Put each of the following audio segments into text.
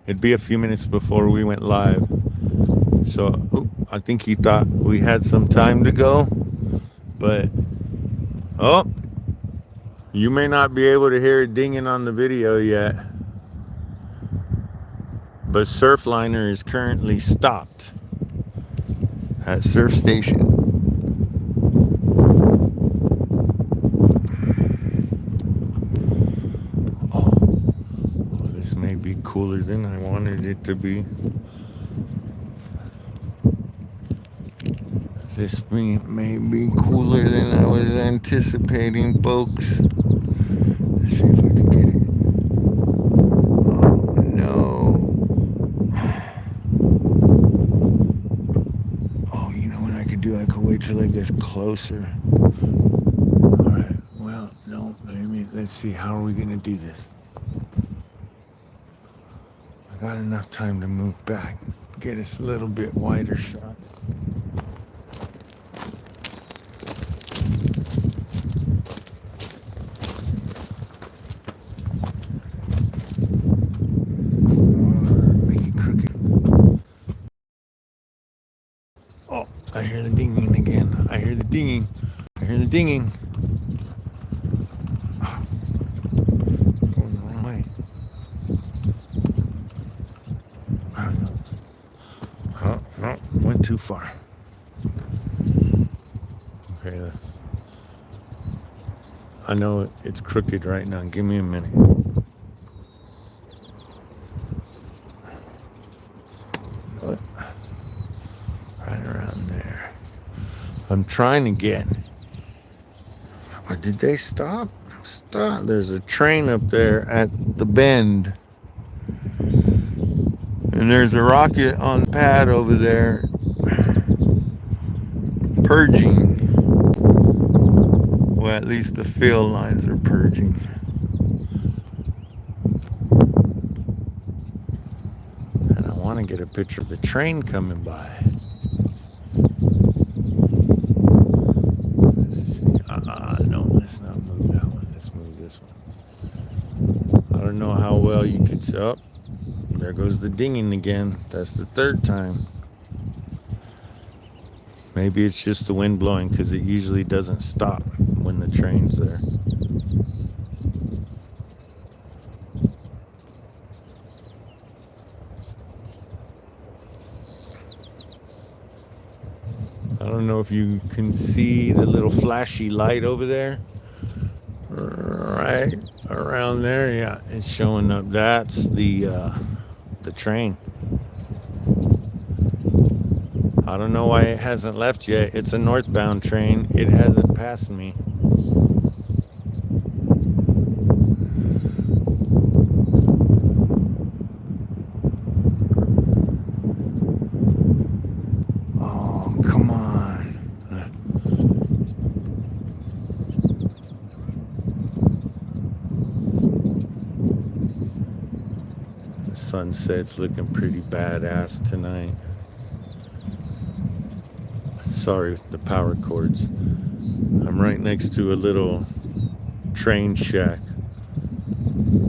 It'd be a few minutes before we went live. So I think he thought we had some time to go. But, oh, you may not be able to hear it dinging on the video yet. But Surfliner is currently stopped at Surf Station. This may be cooler than I wanted it to be. This may be cooler than I was anticipating, folks. Let's see if I can get it. Oh, no. Oh, you know what I could do? I could wait till it gets closer. All right. Well, no. Let's see. How are we going to do this? I got enough time to move back. Get us a little bit wider shot. I hear the dinging again. I hear the dinging. I hear the dinging. Oh, going the wrong way. Oh, no, went too far. Okay, I know it's crooked right now. Give me a minute. What? Right around there. I'm trying to get. Or did they stop? Stop. There's a train up there at the bend. And there's a rocket on the pad over there purging. Well, at least the field lines are purging. And I want to get a picture of the train coming by. No, let's not move that one. Let's move this one. I don't know how well you could see. Oh, there goes the dinging again. That's the third time. Maybe it's just the wind blowing because it usually doesn't stop when the train's there. I don't know if you can see the little flashy light over there. Right around there, yeah, it's showing up. That's the train. I don't know why it hasn't left yet. It's a northbound train. It hasn't passed me. Oh, come on. The sunset's looking pretty badass tonight. Sorry, the power cords. I'm right next to a little train shack,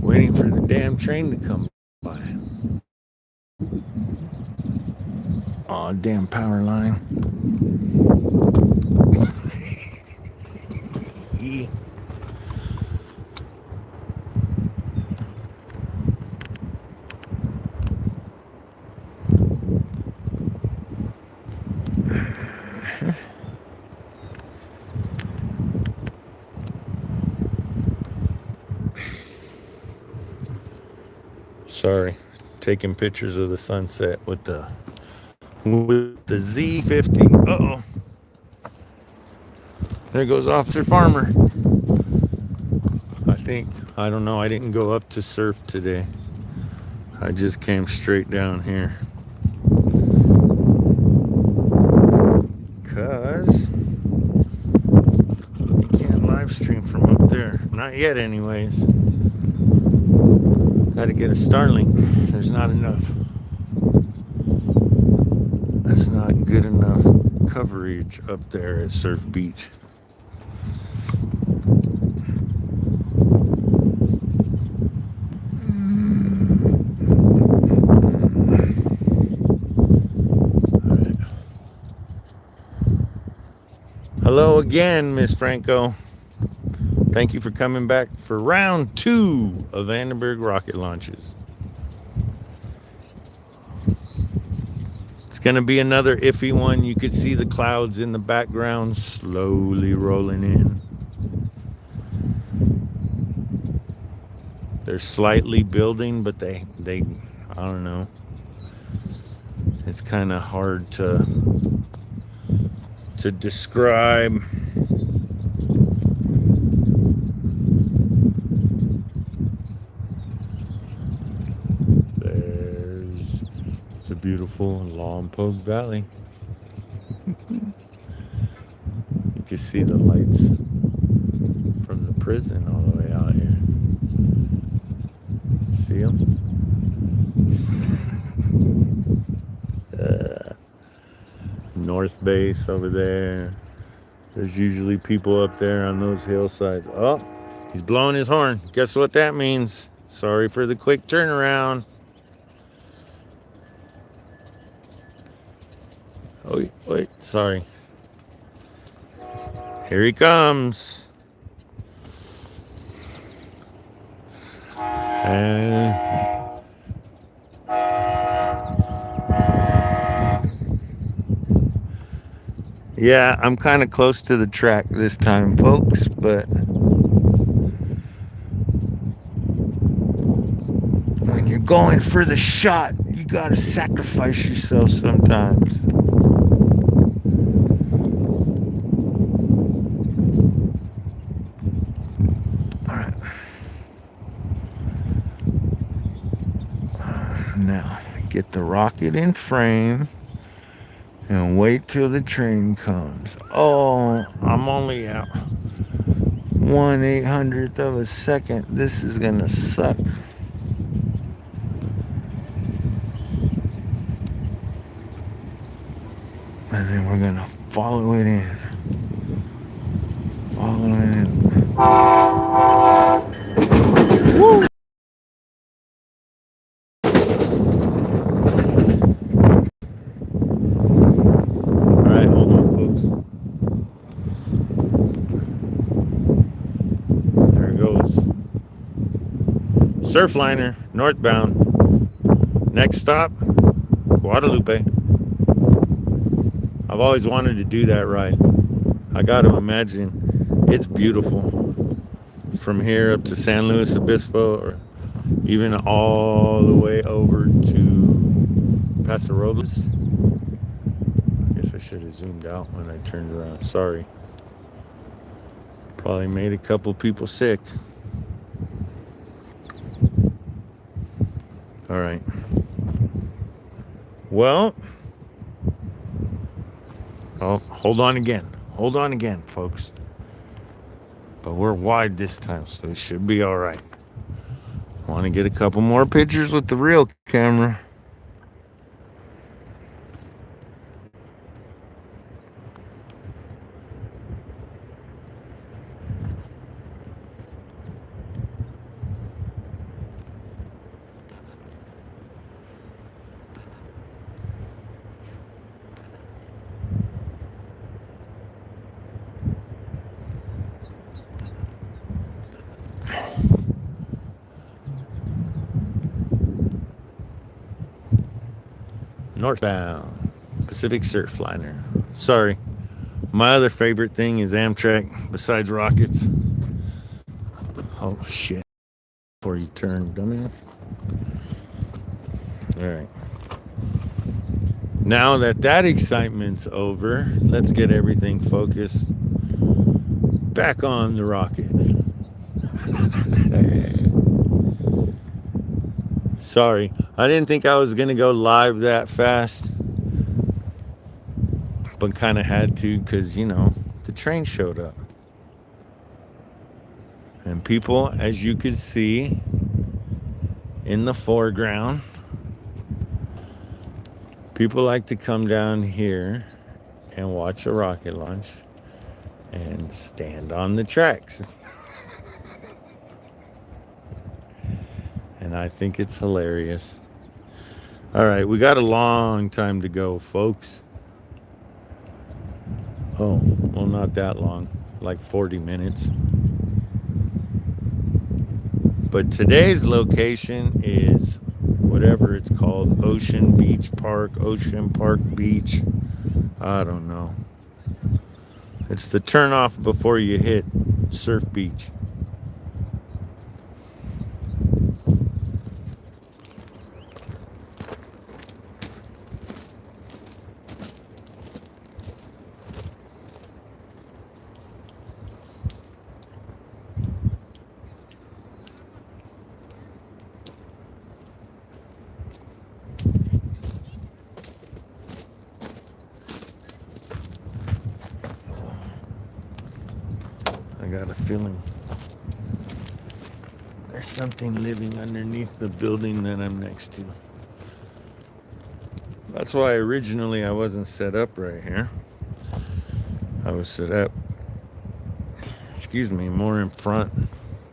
waiting for the damn train to come by. Aw, damn power line. Yeah. Sorry, taking pictures of the sunset with the Z50. Uh-oh. There goes Officer Farmer. I don't know, I didn't go up to surf today. I just came straight down here. Because you can't live stream from up there. Not yet, anyways. Got to get a Starlink. There's not enough. That's not good enough coverage up there at Surf Beach. Hello again, Miss Franco. Thank you for coming back for round 2 of Vandenberg rocket launches. It's going to be another iffy one. You could see the clouds in the background slowly rolling in. They're slightly building, but they I don't know. It's kind of hard to describe. There's the beautiful Lompoc Valley. You can see the lights from the prison all the way out here. See them? North Base over there. There's usually people up there on those hillsides. Oh, he's blowing his horn. Guess what that means? Sorry for the quick turnaround. Oh, wait, sorry. Here he comes. And yeah, I'm kind of close to the track this time, folks, but when you're going for the shot, you gotta sacrifice yourself sometimes. Alright. Now, get the rocket in frame and wait till the train comes. Oh, I'm only at 1/800th of a second. This is gonna suck. And then we're gonna follow it in. Follow it in. Woo! Alright, hold on, folks. There it goes. Surfliner, northbound. Next stop, Guadalupe. I've always wanted to do that ride. I got to imagine it's beautiful. From here up to San Luis Obispo, or even all the way over to Paso Robles. I guess I should have zoomed out when I turned around. Sorry. Probably made a couple people sick. All right. Well, oh, hold on again. Hold on again, folks. But we're wide this time, so it should be all right. Want to get a couple more pictures with the real camera. Northbound, Pacific Surfliner. Sorry. My other favorite thing is Amtrak, besides rockets. Oh, shit. Before you turn, dumbass. All right. Now that excitement's over, let's get everything focused back on the rocket. Sorry, I didn't think I was going to go live that fast, but kind of had to because, the train showed up. And people, as you could see in the foreground, people like to come down here and watch a rocket launch and stand on the tracks. And I think it's hilarious. All right, we got a long time to go, folks. Oh, well, not that long, like 40 minutes. But today's location is whatever it's called, Ocean Beach Park, Ocean Park Beach. I don't know. It's the turnoff before you hit Surf Beach. I got a feeling there's something living underneath the building that I'm next to. That's why originally I wasn't set up right here. I was set up, more in front,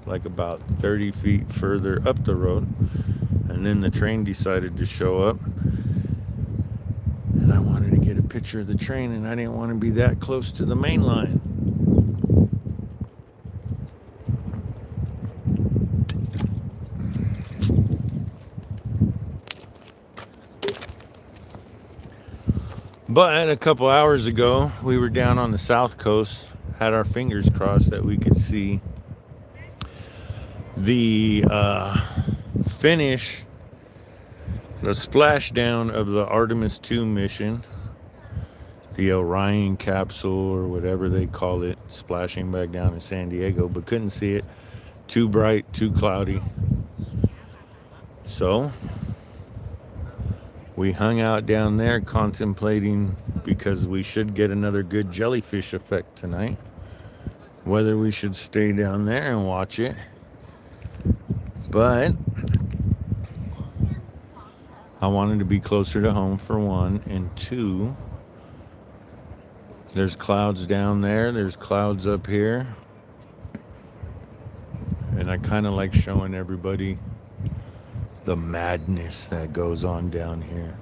like about 30 feet further up the road. And then the train decided to show up. And I wanted to get a picture of the train, and I didn't want to be that close to the main line. But a couple hours ago, we were down on the south coast, had our fingers crossed that we could see the finish, the splashdown of the Artemis 2 mission, the Orion capsule or whatever they call it, splashing back down in San Diego, but couldn't see it. Too bright, too cloudy. So we hung out down there contemplating, because we should get another good jellyfish effect tonight, whether we should stay down there and watch it. But I wanted to be closer to home for one, and two, there's clouds down there, there's clouds up here, and I kind of like showing everybody the madness that goes on down here.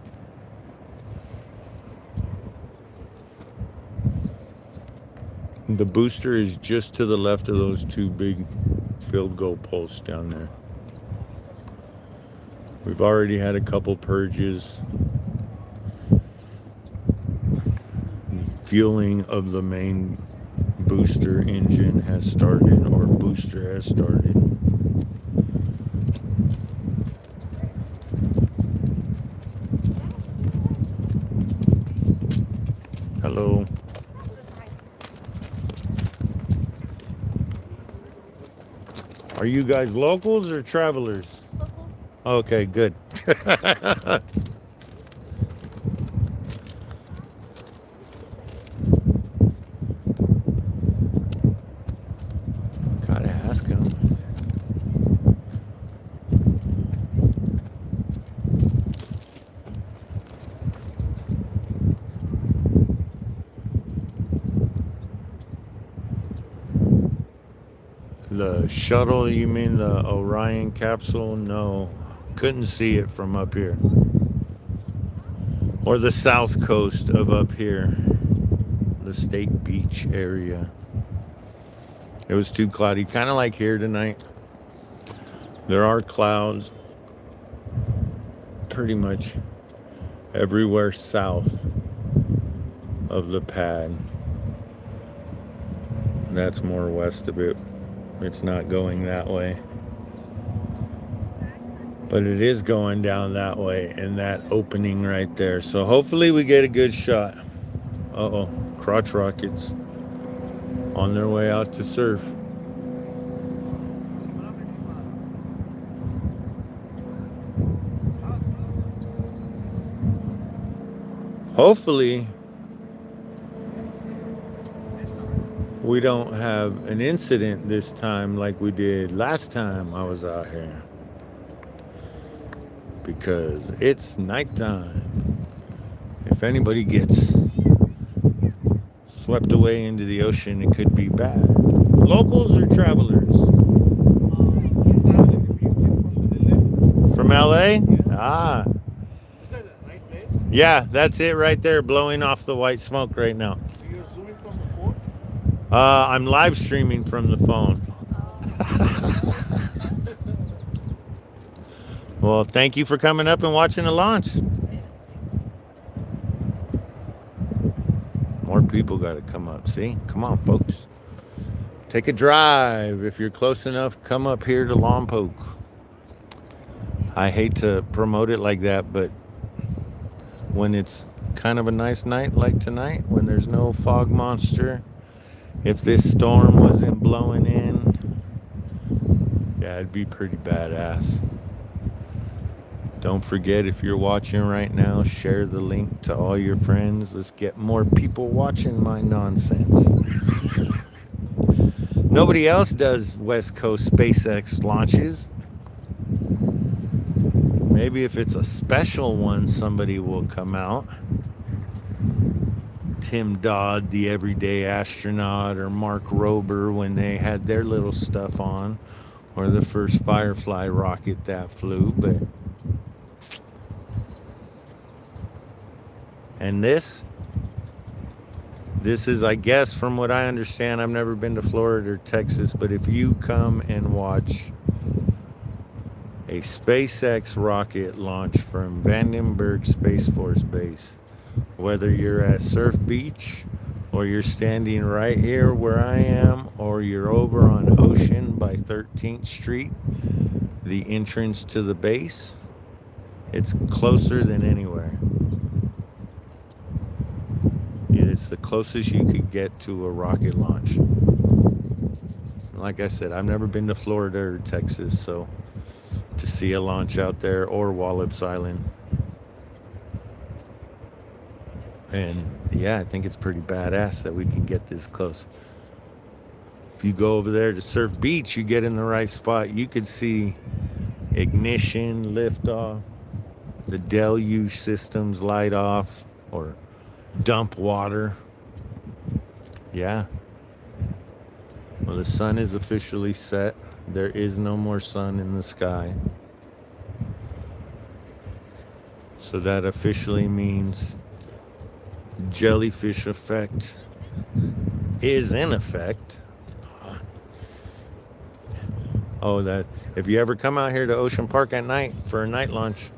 The booster is just to the left of those two big field goal posts down there. We've already had a couple purges. Fueling of the main booster engine has started, or booster has started. Hello. Are you guys locals or travelers? Locals. Okay, good. Gotta ask him. The shuttle, you mean the Orion capsule? No, couldn't see it from up here. Or the south coast of up here, the State Beach area. It was too cloudy, kind of like here tonight. There are clouds pretty much everywhere south of the pad. That's more west of it. It's not going that way. But it is going down that way in that opening right there. So hopefully we get a good shot. Uh-oh, crotch rockets on their way out to surf. Hopefully we don't have an incident this time like we did last time I was out here, because it's nighttime. If anybody gets swept away into the ocean, it could be bad. Locals or travelers? From LA? Ah. Yeah, that's it right there, blowing off the white smoke right now. You're zooming from I'm live streaming from the phone. Well, thank you for coming up and watching the launch. More people got to come up. See? Come on, folks. Take a drive. If you're close enough, come up here to Lompoc. I hate to promote it like that, but when it's kind of a nice night like tonight, when there's no fog monster, if this storm wasn't blowing in, yeah, it'd be pretty badass. Don't forget, if you're watching right now, share the link to all your friends. Let's get more people watching my nonsense. Nobody else does West Coast SpaceX launches. Maybe if it's a special one, somebody will come out. Tim Dodd, the everyday astronaut, or Mark Rober when they had their little stuff on, or the first Firefly rocket that flew. And this is, I guess, from what I understand, I've never been to Florida or Texas, but if you come and watch a SpaceX rocket launch from Vandenberg Space Force Base, whether you're at Surf Beach or you're standing right here where I am, or you're over on Ocean by 13th Street, the entrance to the base, it's closer than anywhere. It's the closest you could get to a rocket launch. Like I said, I've never been to Florida or Texas, so to see a launch out there, or Wallops Island. And yeah, I think it's pretty badass that we can get this close. If you go over there to Surf Beach, you get in the right spot. You could see ignition, liftoff, the deluge systems light off, or dump water. Yeah. Well, the sun is officially set. There is no more sun in the sky. So that officially means jellyfish effect is in effect. Oh, that if you ever come out here to Ocean Park at night for a night launch,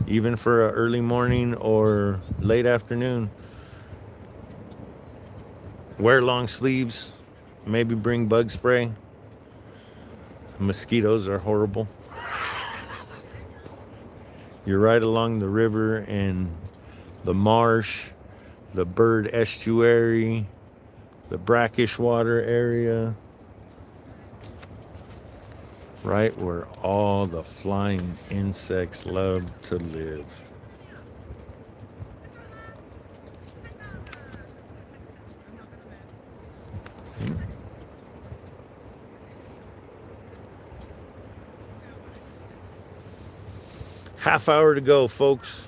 even for an early morning or late afternoon, wear long sleeves, maybe bring bug spray. Mosquitoes are horrible. You're right along the river and the marsh, the bird estuary, the brackish water area, right where all the flying insects love to live. Half hour to go, folks.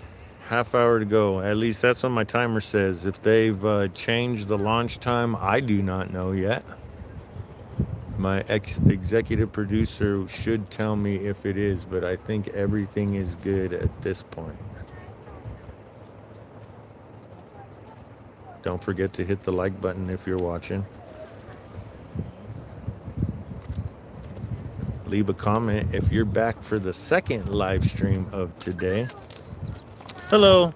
Half hour to go. At least that's what my timer says. If they've changed the launch time, I do not know yet. My executive producer should tell me if it is, but I think everything is good at this point. Don't forget to hit the like button if you're watching. Leave a comment if you're back for the second live stream of today. Hello.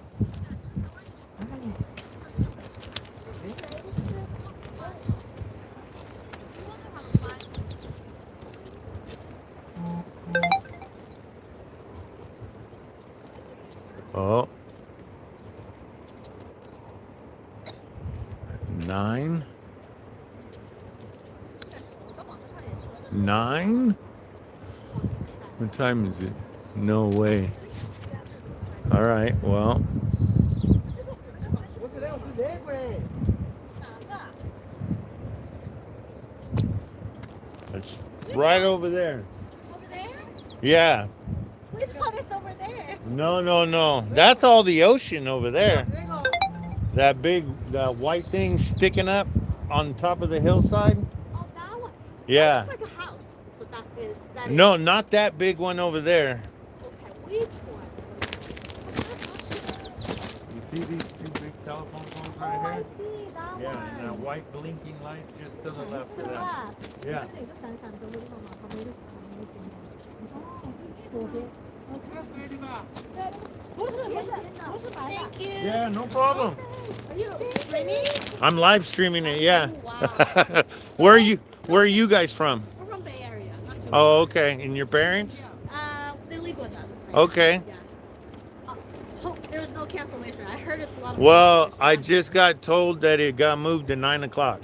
Oh. 9. 9? What time is it? No way. All right, well. It's right over there. Over there? Yeah. We thought it's over there. No. That's all the ocean over there. That big, that white thing sticking up on top of the hillside. Oh, that one? Yeah. That looks like a house. So that is. No, not that big one over there. Okay, which one? You see these two big telephone poles Oh, right I here. see that Yeah, and that one. white blinking light just to the Okay, left to of the that. left. Yeah. 这里就闪闪的那个地方嘛，旁边就左边。OK。不是白的。Thank you. Yeah, no problem. Are you streaming? I'm live streaming it. Yeah. Oh, wow. Where are you guys from? We're from Bay Area, not too Oh, far. okay. And your parents? They live with us. Right Okay. now. Yeah. Hope there's no cancellation. I heard it's a lot of Well, cancellation. I just got told that it got moved to 9 o'clock.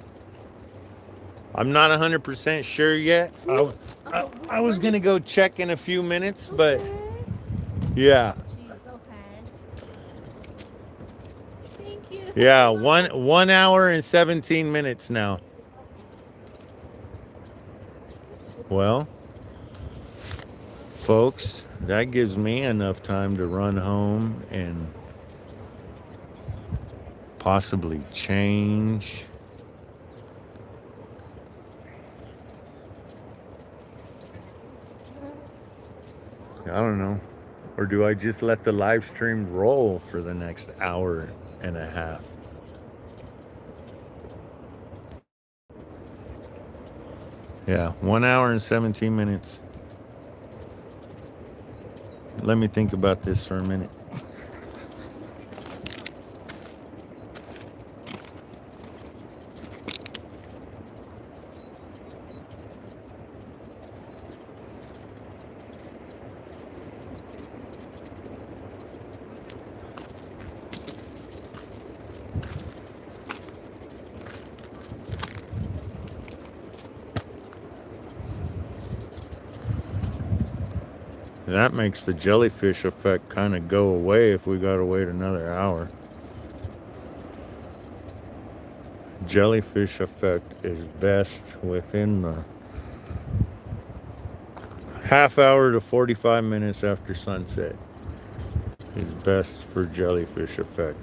I'm not 100% sure yet. I was going to go check in a few minutes, but yeah. Jeez, okay. Thank you. Yeah, 1 hour and 17 minutes now. Well, folks, that gives me enough time to run home and possibly change. I don't know. Or do I just let the live stream roll for the next hour and a half? Yeah, 1 hour and 17 minutes. Let me think about this for a minute. That makes the jellyfish effect kind of go away if we got to wait another hour. Jellyfish effect is best within the half hour to 45 minutes after sunset is best for jellyfish effect.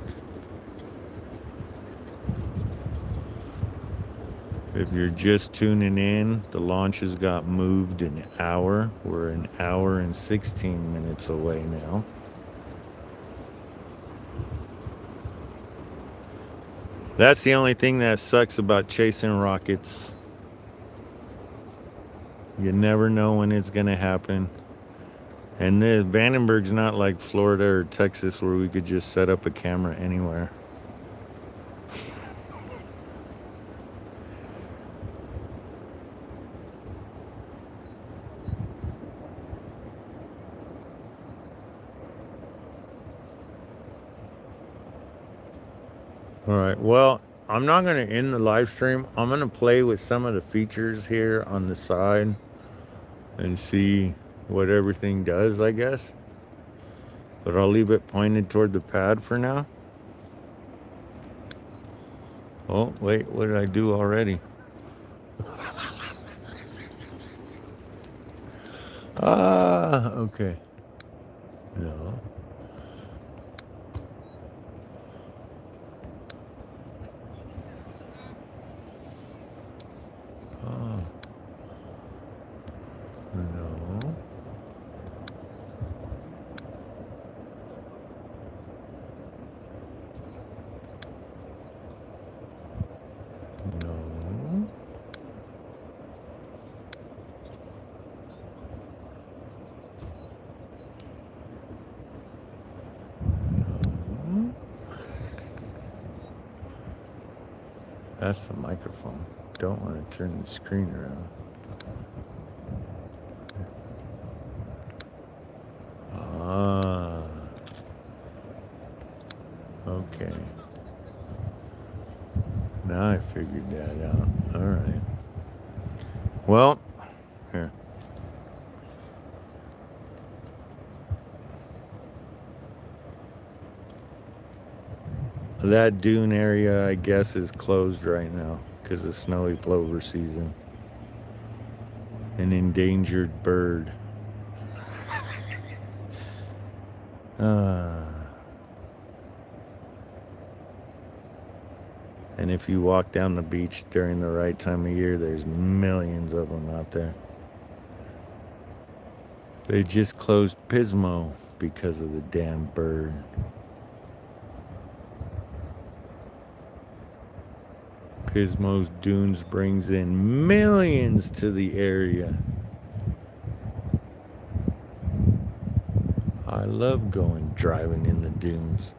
If you're just tuning in, the launch has got moved an hour. We're an hour and 16 minutes away now. That's the only thing that sucks about chasing rockets. You never know when it's going to happen. And Vandenberg's not like Florida or Texas where we could just set up a camera anywhere. All right, well, I'm not going to end the live stream. I'm going to play with some of the features here on the side and see what everything does, I guess. But I'll leave it pointed toward the pad for now. Oh, wait, what did I do already? Okay. No. Oh. No. No. No. That's the microphone. Don't want to turn the screen around. Ah. Okay. Now I figured that out. All right. Well, here. That dune area, I guess, is closed right now because of snowy plover season. An endangered bird. And if you walk down the beach during the right time of year, there's millions of them out there. They just closed Pismo because of the damn bird. Pismo's Dunes brings in millions to the area. I love driving in the dunes,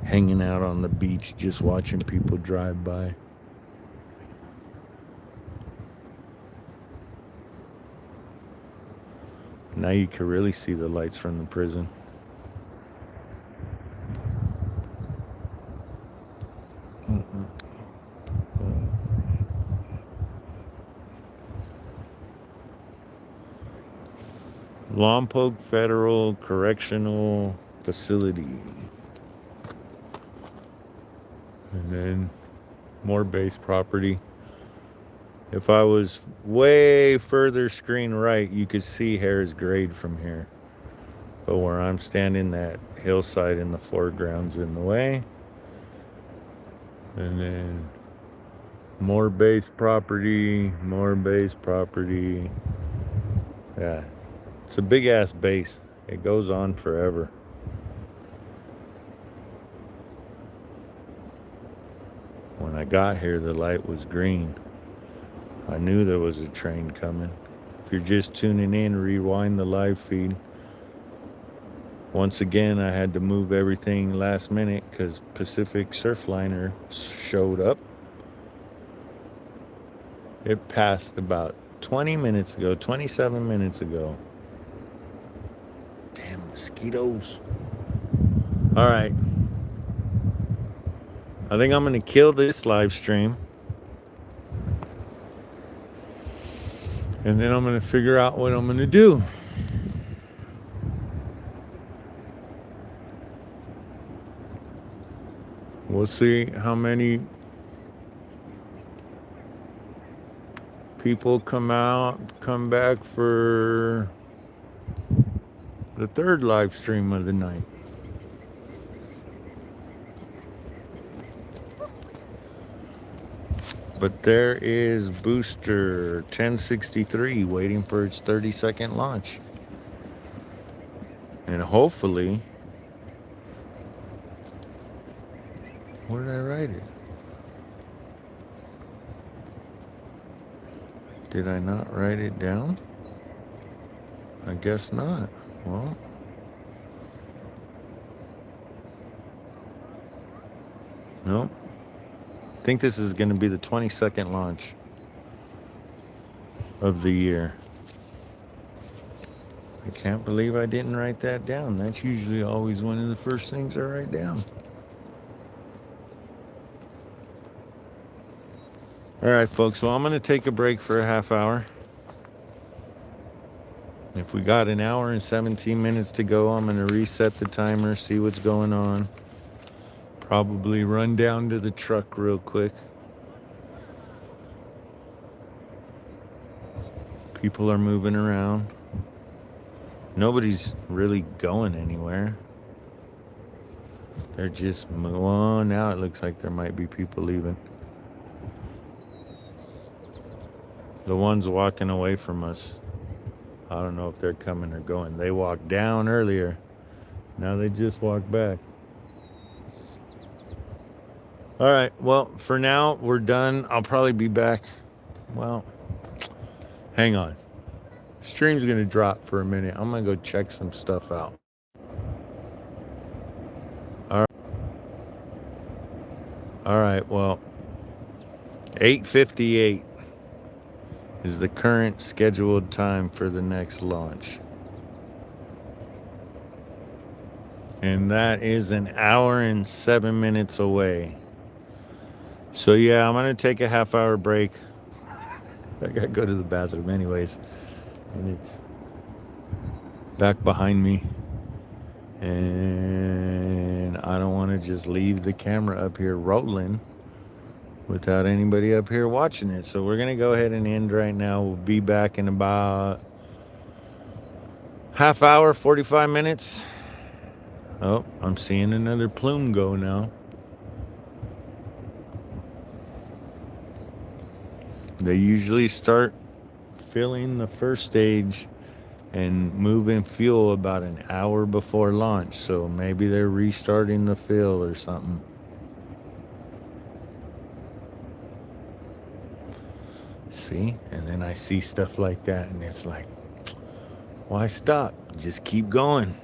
hanging out on the beach, just watching people drive by. Now you can really see the lights from the prison. Lompoc Federal Correctional Facility. And then more base property. If I was way further screen right, you could see Harris Grade from here. But where I'm standing, that hillside in the foreground's in the way. And then more base property, more base property. Yeah, it's a big ass base. It goes on forever. When I got here, the light was green. I knew there was a train coming. If you're just tuning in, rewind the live feed. Once again, I had to move everything last minute because Pacific Surfliner showed up. It passed about 20 minutes ago, 27 minutes ago. Damn mosquitoes. All right. I think I'm going to kill this live stream. And then I'm going to figure out what I'm going to do. We'll see how many people come back for the third live stream of the night. But there is Booster 1063 waiting for its 30-second launch. And hopefully, where did I write it? Did I not write it down? I guess not. Well, nope. I think this is going to be the 22nd launch of the year. I can't believe I didn't write that down. That's usually always one of the first things I write down. All right, folks. Well, I'm going to take a break for a half hour. If we got an hour and 17 minutes to go, I'm going to reset the timer, see what's going on. Probably run down to the truck real quick. People are moving around. Nobody's really going anywhere. They're just, well, now it looks like there might be people leaving. The ones walking away from us, I don't know if they're coming or going. They walked down earlier. Now they just walked back. All right, well, for now, we're done. I'll probably be back. Well, hang on. Stream's going to drop for a minute. I'm going to go check some stuff out. All right, well, 8:58 is the current scheduled time for the next launch. And that is an hour and 7 minutes away. So yeah, I'm going to take a half hour break. I got to go to the bathroom anyways. And it's back behind me. And I don't want to just leave the camera up here rolling without anybody up here watching it. So we're going to go ahead and end right now. We'll be back in about half hour, 45 minutes. Oh, I'm seeing another plume go now. They usually start filling the first stage and moving fuel about an hour before launch. So maybe they're restarting the fill or something. See? And then I see stuff like that, and it's like, why stop? Just keep going.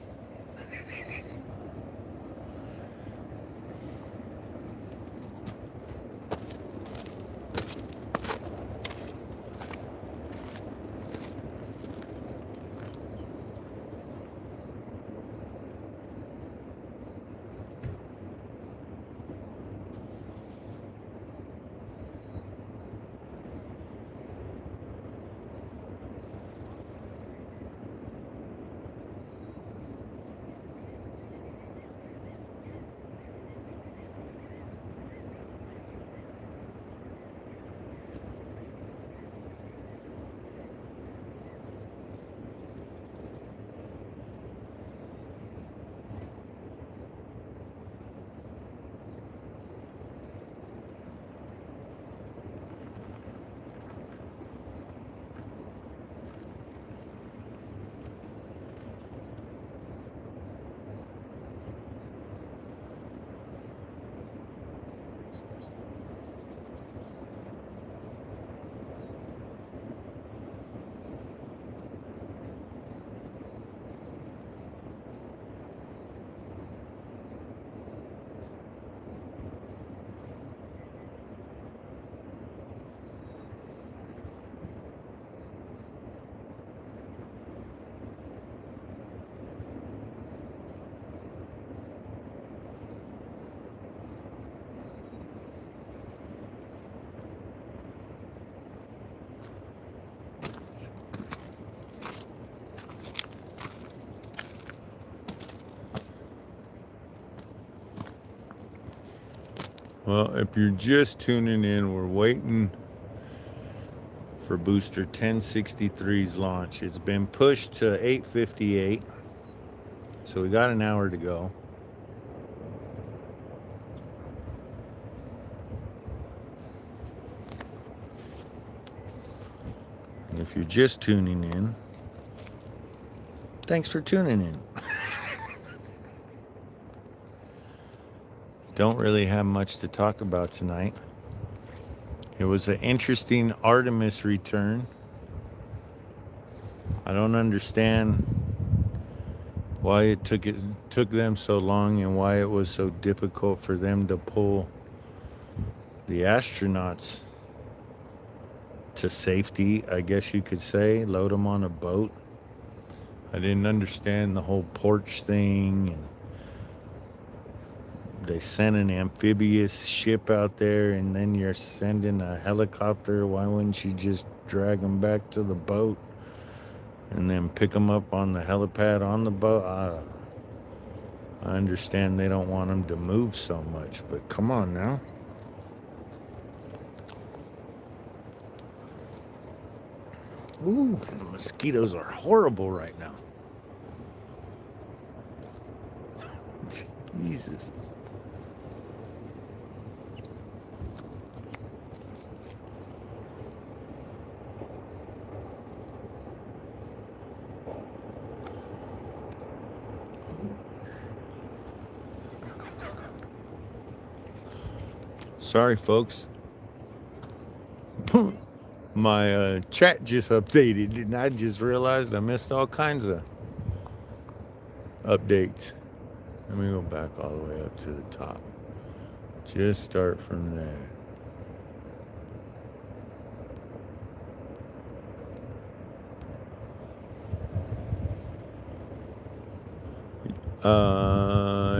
Well, if you're just tuning in, we're waiting for booster 1063's launch. It's been pushed to 8:58, so we got an hour to go. And if you're just tuning in, thanks for tuning in. Don't really have much to talk about tonight. It was an interesting Artemis return. I don't understand why it took them so long and why it was so difficult for them to pull the astronauts to safety, I guess you could say, load them on a boat. I didn't understand the whole porch thing, and they sent an amphibious ship out there, and then you're sending a helicopter. Why wouldn't you just drag them back to the boat and then pick them up on the helipad on the boat? I understand they don't want them to move so much, but come on now. Ooh, the mosquitoes are horrible right now. Jesus. Sorry, folks. My chat just updated, and I just realized I missed all kinds of updates. Let me go back all the way up to the top. Just start from there.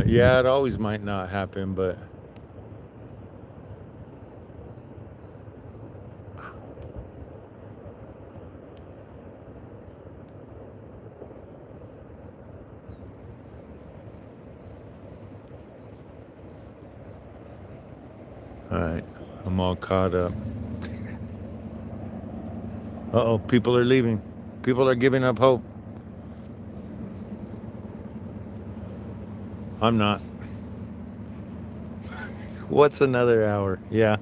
Yeah, it always might not happen, but all right, I'm all caught up. Uh-oh, people are leaving. People are giving up hope. I'm not. What's another hour? Yeah.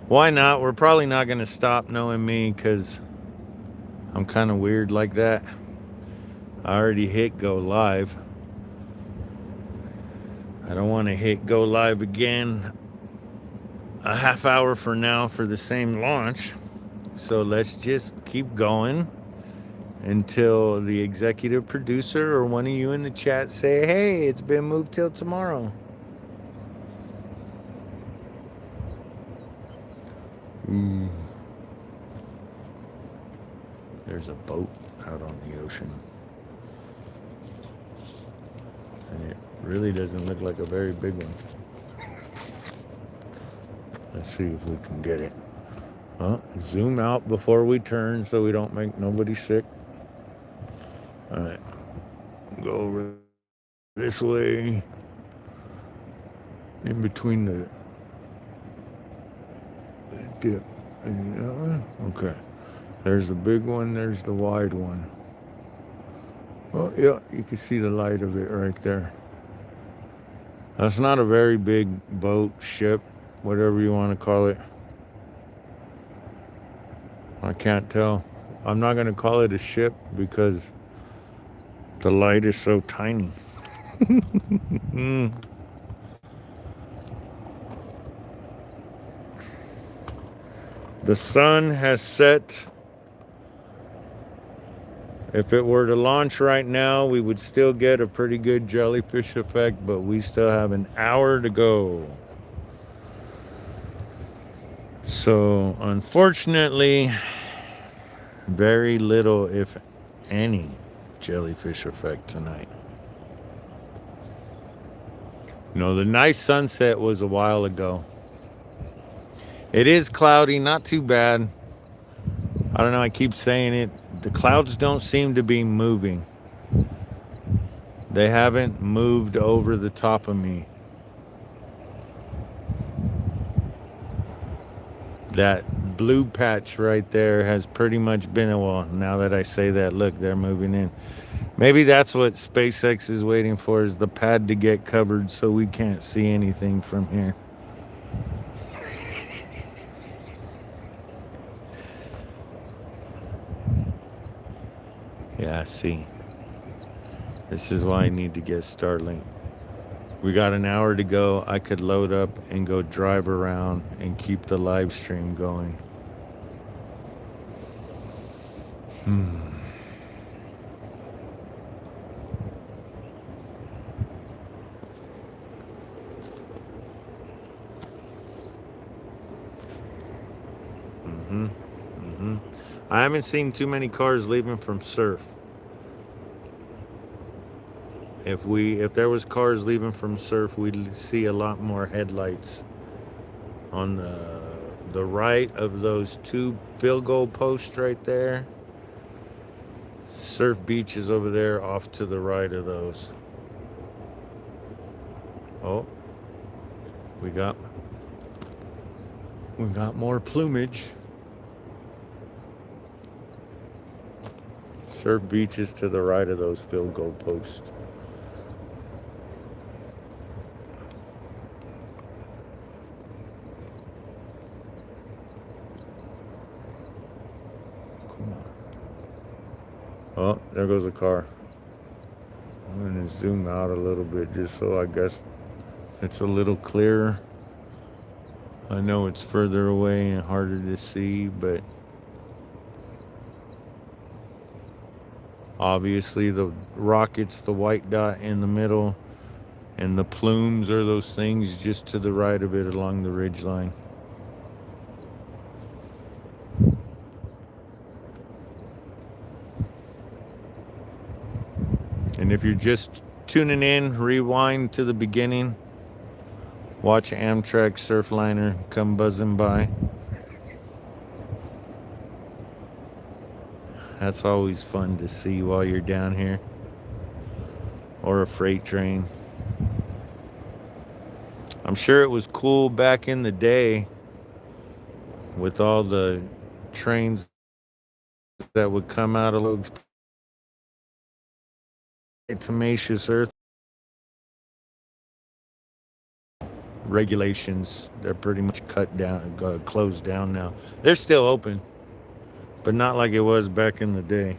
Why not? We're probably not going to stop, knowing me, because I'm kind of weird like that. I already hit go live. I don't want to hit go live again a half hour from now for the same launch. So let's just keep going until the executive producer or one of you in the chat say, hey, it's been moved till tomorrow. Ooh. There's a boat out on the ocean. And it really doesn't look like a very big one. Let's see if we can get it. Zoom out before we turn so we don't make nobody sick. All right. Go over this way. In between the dip. And that one? Okay. There's the big one. There's the wide one. Oh, yeah. You can see the light of it right there. That's not a very big boat, ship, whatever you want to call it. I can't tell. I'm not going to call it a ship because the light is so tiny. The sun has set. If it were to launch right now, we would still get a pretty good jellyfish effect, but we still have an hour to go. So, unfortunately, very little, if any, jellyfish effect tonight. No, the nice sunset was a while ago. It is cloudy, not too bad. I don't know, I keep saying it. The clouds don't seem to be moving. They haven't moved over the top of me. That blue patch right there has pretty much been now that I say that, look, they're moving in. Maybe that's what SpaceX is waiting for, is the pad to get covered so we can't see anything from here. Yeah, see. This is why I need to get Starlink. We got an hour to go. I could load up and go drive around and keep the live stream going. I haven't seen too many cars leaving from Surf. If there was cars leaving from Surf, we'd see a lot more headlights on the right of those two field goal posts right there. Surf Beach is over there off to the right of those. Oh, we got more plumage. Surf Beach is to the right of those field goal posts. Oh, there goes a car. I'm going to zoom out a little bit just so I guess it's a little clearer. I know it's further away and harder to see, but obviously the rocket's the white dot in the middle, and the plumes are those things just to the right of it along the ridge line. And if you're just tuning in, rewind to the beginning. Watch Amtrak Surfliner come buzzing by. That's always fun to see while you're down here. Or a freight train. I'm sure it was cool back in the day with all the trains that would come out of those tenacious earth. Regulations, they're pretty much cut down, closed down now. They're still open, but not like it was back in the day.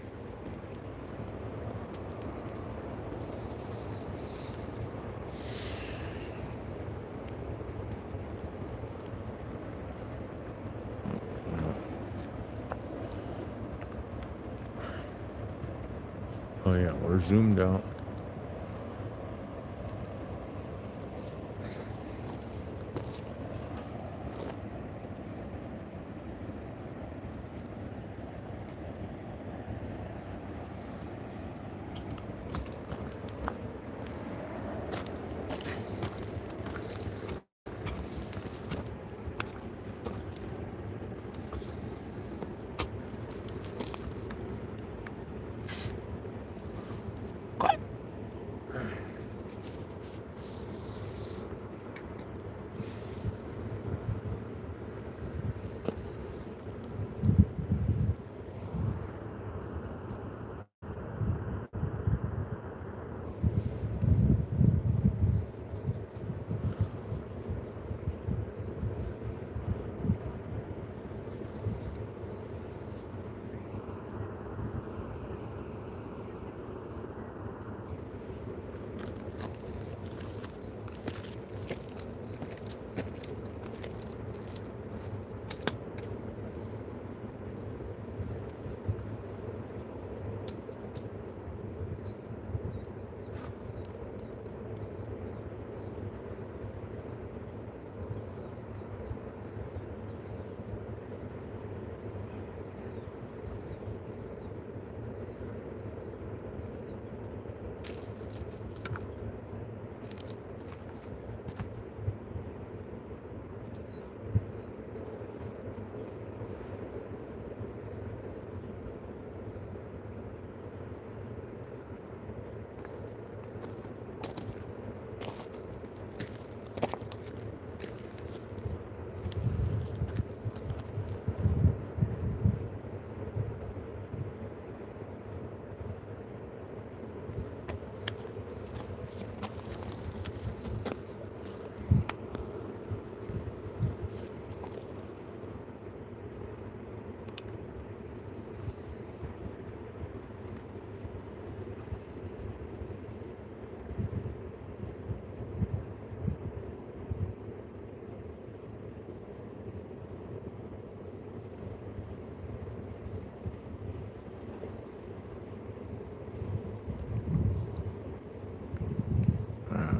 Oh yeah, we're zoomed out.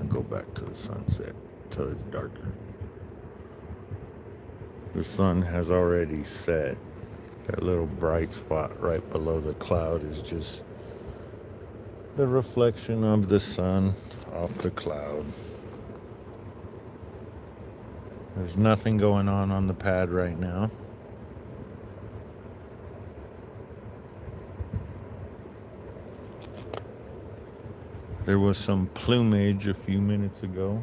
Go back to the sunset till it's darker. The sun has already set. That little bright spot right below the cloud is just the reflection of the sun off the cloud. There's nothing going on the pad right now. There was some plumage a few minutes ago,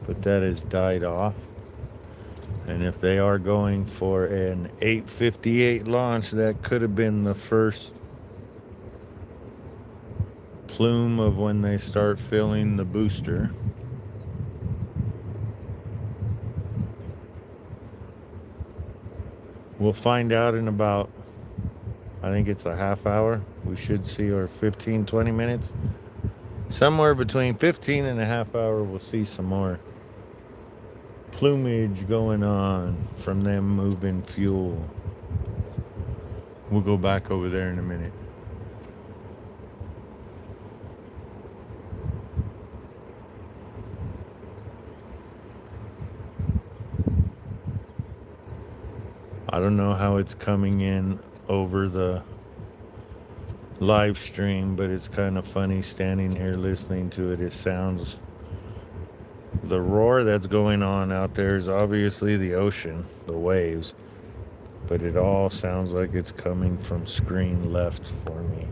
but that has died off. And if they are going for an 8:58 launch, that could have been the first plume of when they start filling the booster. We'll find out in about, I think it's a half hour. We should see, or 15, 20 minutes. Somewhere between 15 and a half hour, we'll see some more plumage going on from them moving fuel. We'll go back over there in a minute. I don't know how it's coming in over the live stream, but it's kind of funny standing here listening to it. It sounds, the roar that's going on out there is obviously the ocean, the waves, but it all sounds like it's coming from screen left for me.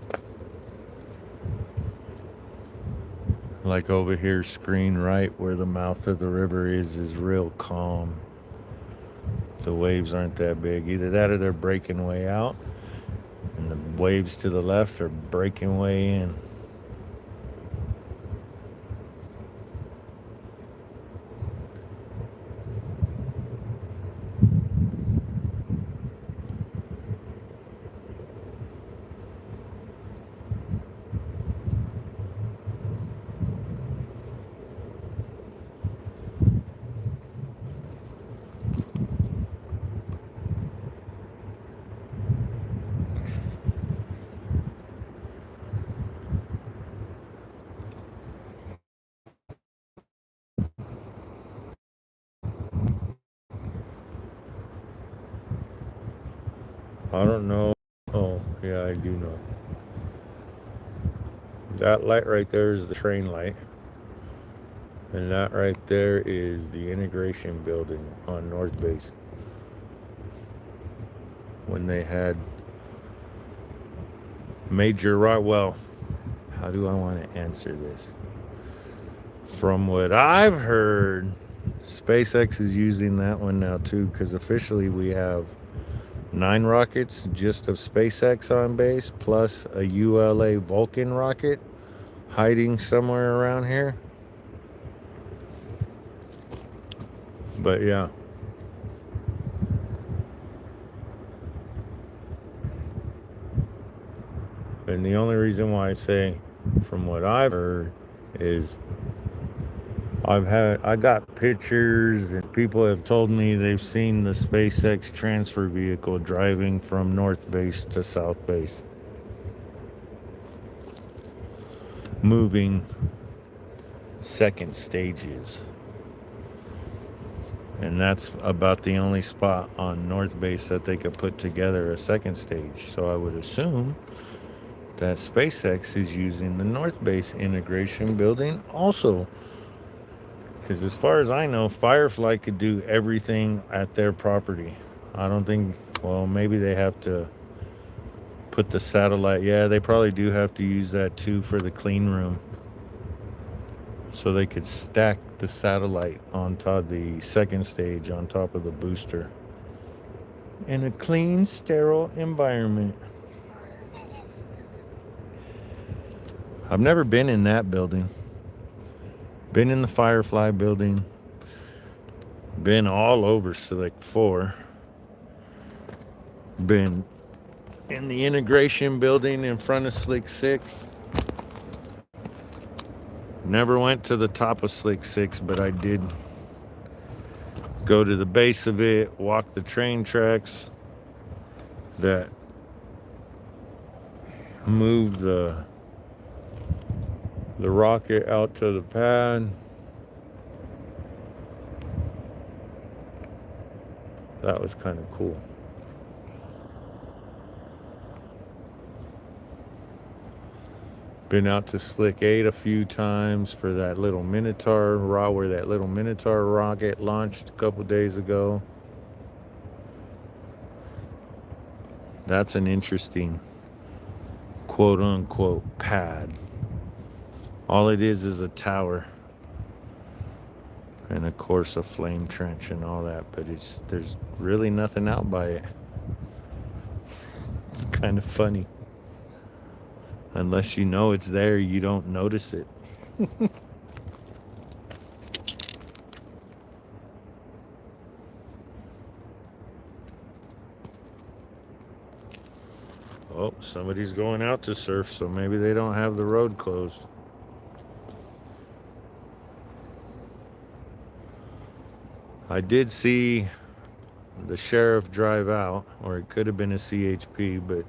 Like over here, screen right where the mouth of the river is real calm. The waves aren't that big. Either that or they're breaking way out, and the waves to the left are breaking way in. I don't know. Oh, yeah, I do know. That light right there is the train light. And that right there is the integration building on North Base. When they had major rock. Well, how do I want to answer this? From what I've heard, SpaceX is using that one now too, because officially we have 9 rockets just of SpaceX on base, plus a ULA Vulcan rocket hiding somewhere around here. But yeah. And the only reason why I say from what I've heard is I got pictures and people have told me they've seen the SpaceX transfer vehicle driving from North Base to South Base, moving second stages. And that's about the only spot on North Base that they could put together a second stage. So I would assume that SpaceX is using the North Base integration building also. Because as far as I know, Firefly could do everything at their property. I don't think, well, maybe they have to put the satellite. Yeah, they probably do have to use that too for the clean room. So they could stack the satellite on top, the second stage on top of the booster. In a clean, sterile environment. I've never been in that building. Been in the Firefly building. Been all over Slick 4. Been in the integration building in front of Slick 6. Never went to the top of Slick 6, but I did go to the base of it, walk the train tracks that move the rocket out to the pad. That was kind of cool. Been out to Slick 8 a few times for that little Minotaur, where that little Minotaur rocket launched a couple days ago. That's an interesting quote unquote pad. All it is a tower. And of course a flame trench and all that, but there's really nothing out by it. It's kind of funny. Unless you know it's there, you don't notice it. Oh, somebody's going out to surf, so maybe they don't have the road closed. I did see the sheriff drive out, or it could have been a CHP, but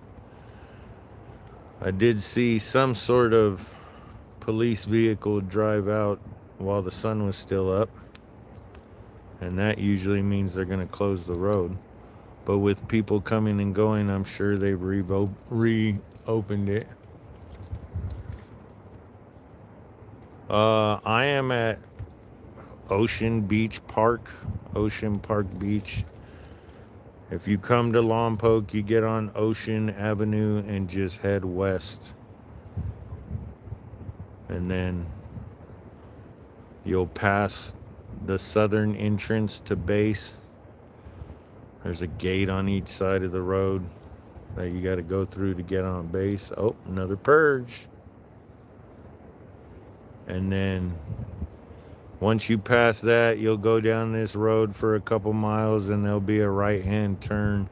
I did see some sort of police vehicle drive out while the sun was still up. And that usually means they're going to close the road. But with people coming and going, I'm sure they've reopened it. I am at Ocean Park Beach. If you come to Lompoc, you get on Ocean Avenue and just head west. And then you'll pass the southern entrance to base. There's a gate on each side of the road that you got to go through to get on base. Oh, another purge. And then once you pass that, you'll go down this road for a couple miles and there'll be a right-hand turn.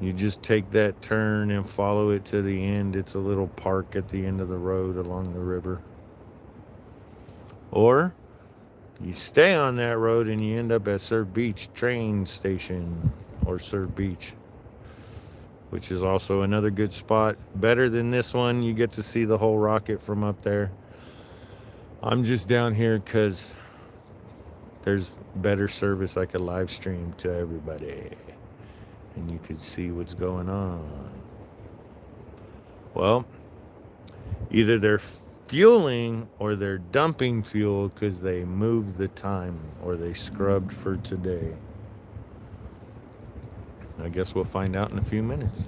You just take that turn and follow it to the end. It's a little park at the end of the road along the river. Or you stay on that road and you end up at Surf Beach train station, or Surf Beach, which is also another good spot. Better than this one. You get to see the whole rocket from up there. I'm just down here because there's better service I could live stream to everybody. and you could see what's going on. Well, either they're fueling or they're dumping fuel because they moved the time or they scrubbed for today. I guess we'll find out in a few minutes.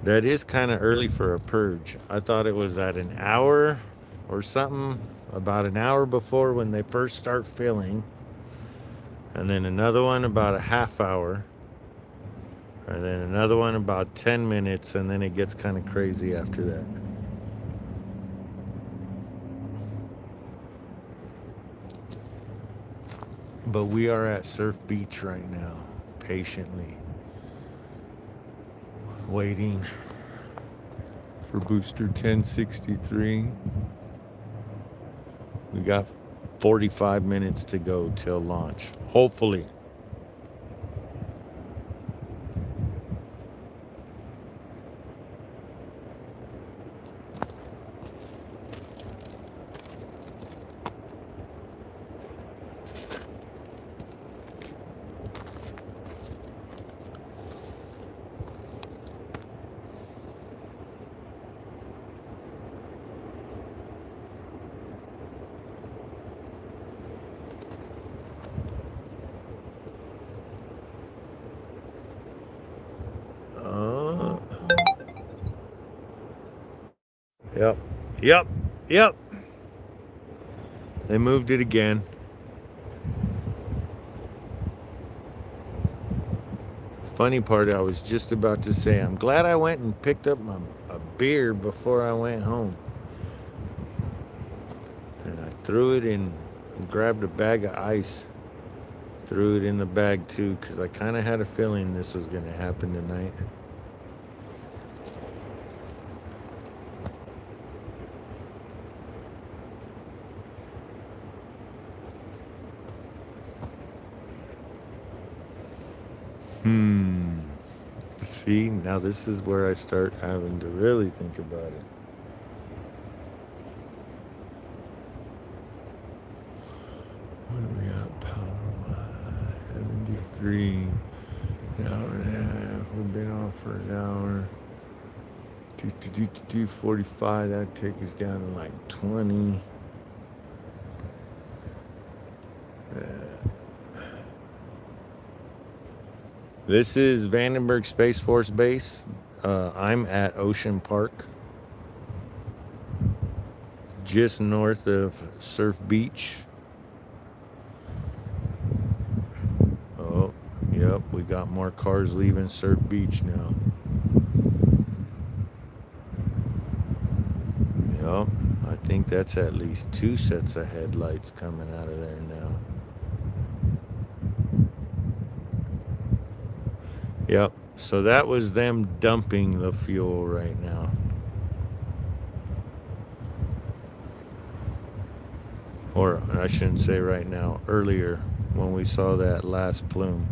That is kind of early for a purge. I thought it was at an hour or something, about an hour before when they first start filling, and then another one about a half hour, and then another one about 10 minutes, and then it gets kind of crazy after that. But we are at Surf Beach right now, patiently waiting for booster 1063. We got 45 minutes to go till launch, hopefully. Uh, yep, yep, yep. They moved it again. Funny part, I was just about to say, I'm glad I went and picked up a beer before I went home. And I threw it in and grabbed a bag of ice. Threw it in the bag too, because I kind of had a feeling this was going to happen tonight. See, now this is where I start having to really think about it. What do we got? Power 73. An hour and a half. We've been off for an hour. 2:45. That take us down to like 20. This is Vandenberg Space Force Base. I'm at Ocean Park, just north of Surf Beach. Oh, yep, we got more cars leaving Surf Beach now. Yep, I think that's at least 2 sets of headlights coming out of there now. Yep, so that was them dumping the fuel right now. Or I shouldn't say right now, earlier when we saw that last plume.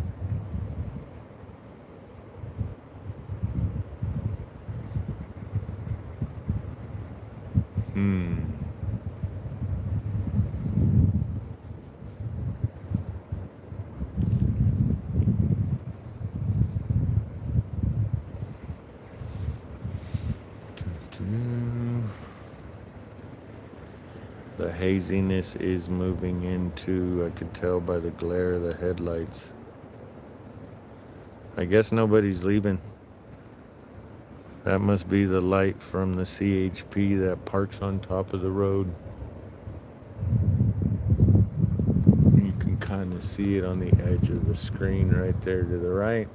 The haziness is moving into, I could tell by the glare of the headlights. I guess nobody's leaving. That must be the light from the CHP that parks on top of the road. You can kind of see it on the edge of the screen right there to the right.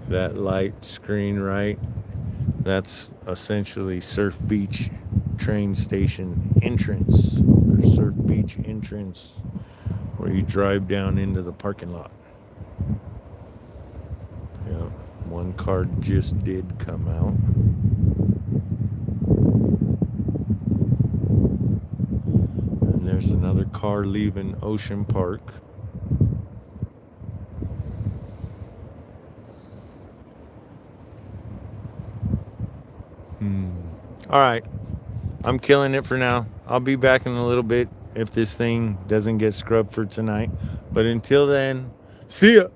That light screen right, that's essentially Surf Beach train station entrance, or Surf Beach entrance, where you drive down into the parking lot. Yeah, one car just did come out. And there's another car leaving Ocean Park. All right. I'm killing it for now. I'll be back in a little bit if this thing doesn't get scrubbed for tonight. But until then, see ya.